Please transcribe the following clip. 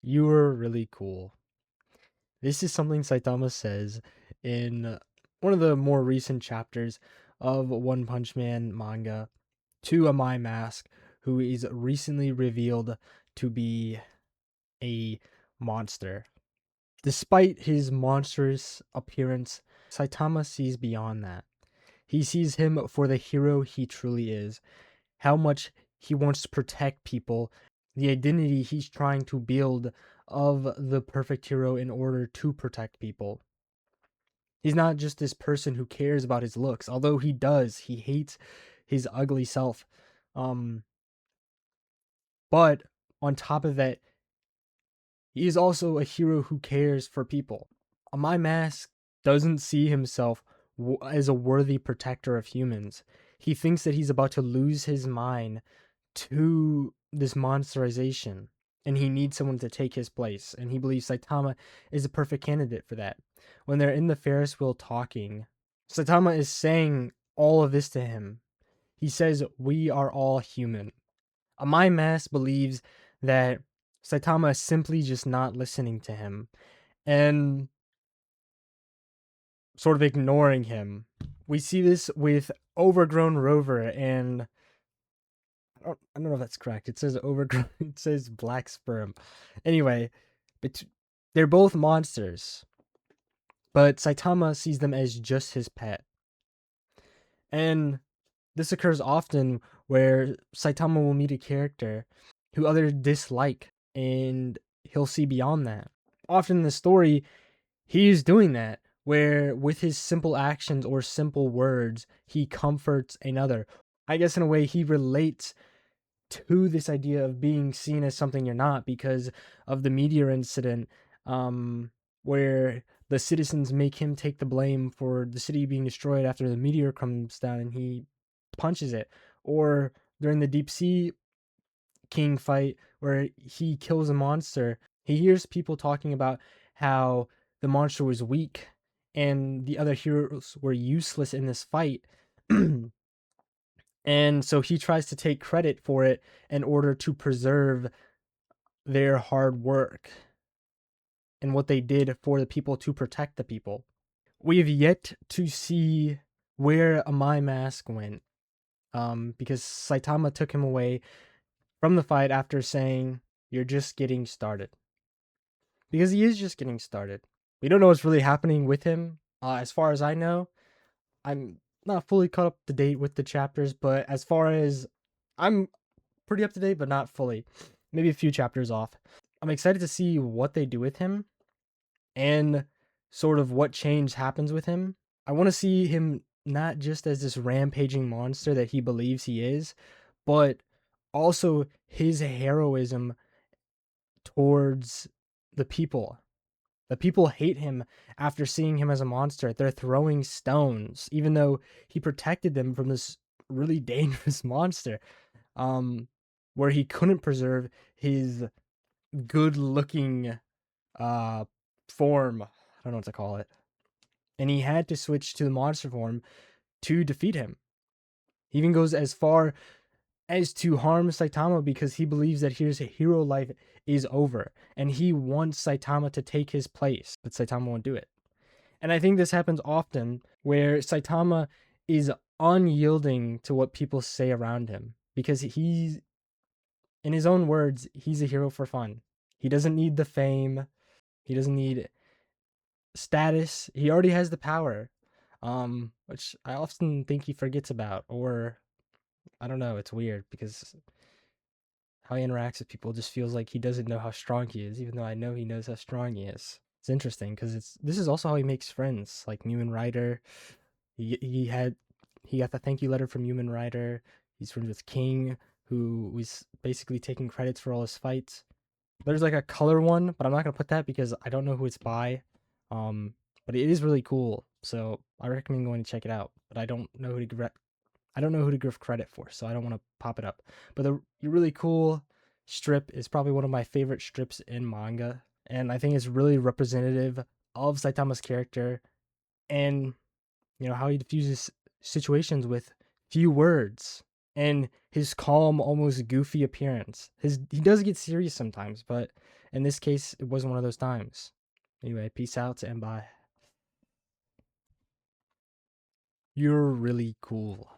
You were really cool. This is something Saitama says in one of the more recent chapters of One Punch Man manga to Amai Mask, who is recently revealed to be a monster. Despite his monstrous appearance, Saitama sees beyond that. He sees him for the hero he truly is, how much he wants to protect people, the identity he's trying to build of the perfect hero in order to protect people. He's not just this person who cares about his looks, although he does. He hates his ugly self. Um, but on top of that, he is also a hero who cares for people. My Mask doesn't see himself as a worthy protector of humans. He thinks that he's about to lose his mind to this monsterization, and he needs someone to take his place, and he believes Saitama is a perfect candidate for that. When they're in the Ferris wheel talking, Saitama is saying all of this to him. He says, "We are all human." My Mask believes that Saitama is simply just not listening to him and sort of ignoring him. We see this with Overgrown Rover and I don't know if that's correct. It says overgrown. It says black sperm. Anyway, but they're both monsters, but Saitama sees them as just his pet. And this occurs often where Saitama will meet a character who others dislike, and he'll see beyond that. Often in the story, he is doing that, where with his simple actions or simple words, he comforts another. I guess in a way, he relates to this idea of being seen as something you're not because of the meteor incident, where the citizens make him take the blame for the city being destroyed after the meteor comes down and he punches it, or during the deep sea king fight where he kills a monster. He hears people talking about how the monster was weak and the other heroes were useless in this fight. And so he tries to take credit for it in order to preserve their hard work and what they did for the people to protect the people. We have yet to see where Amai Mask went, because Saitama took him away from the fight after saying, "You're just getting started." Because he is just getting started. We don't know what's really happening with him. As far as I know, I'm not fully caught up to date with the chapters, but as far as I'm pretty up to date, but not fully. Maybe a few chapters off. I'm excited to see what they do with him and sort of what change happens with him. I want to see him not just as this rampaging monster that he believes he is, but also his heroism towards the people. The people hate him after seeing him as a monster. They're throwing stones, even though he protected them from this really dangerous monster, um, where he couldn't preserve his good-looking uh form. I don't know what to call it. And he had to switch to the monster form to defeat him. He even goes as far as to harm Saitama because he believes that his hero life is over and he wants Saitama to take his place, but Saitama won't do it. And I think this happens often where Saitama is unyielding to what people say around him because he's, in his own words, he's a hero for fun. He doesn't need the fame. He doesn't need status. He already has the power, which I often think he forgets about, or I don't know. It's weird because how he interacts with people just feels like he doesn't know how strong he is, even though I know he knows how strong he is. It's interesting because this is also how he makes friends, like Mumen Rider. He got the thank you letter from Mumen Rider. He's friends with King, who was basically taking credits for all his fights. There's like a color one, but I'm not gonna put that because I don't know who it's by. Um, but it is really cool, so I recommend going to check it out. But I don't know who to give credit for, so I don't want to pop it up. But the really cool strip is probably one of my favorite strips in manga, and I think it's really representative of Saitama's character and how he diffuses situations with few words. and his calm, almost goofy appearance. He does get serious sometimes, but in this case, it wasn't one of those times. Anyway, peace out and bye. You're really cool.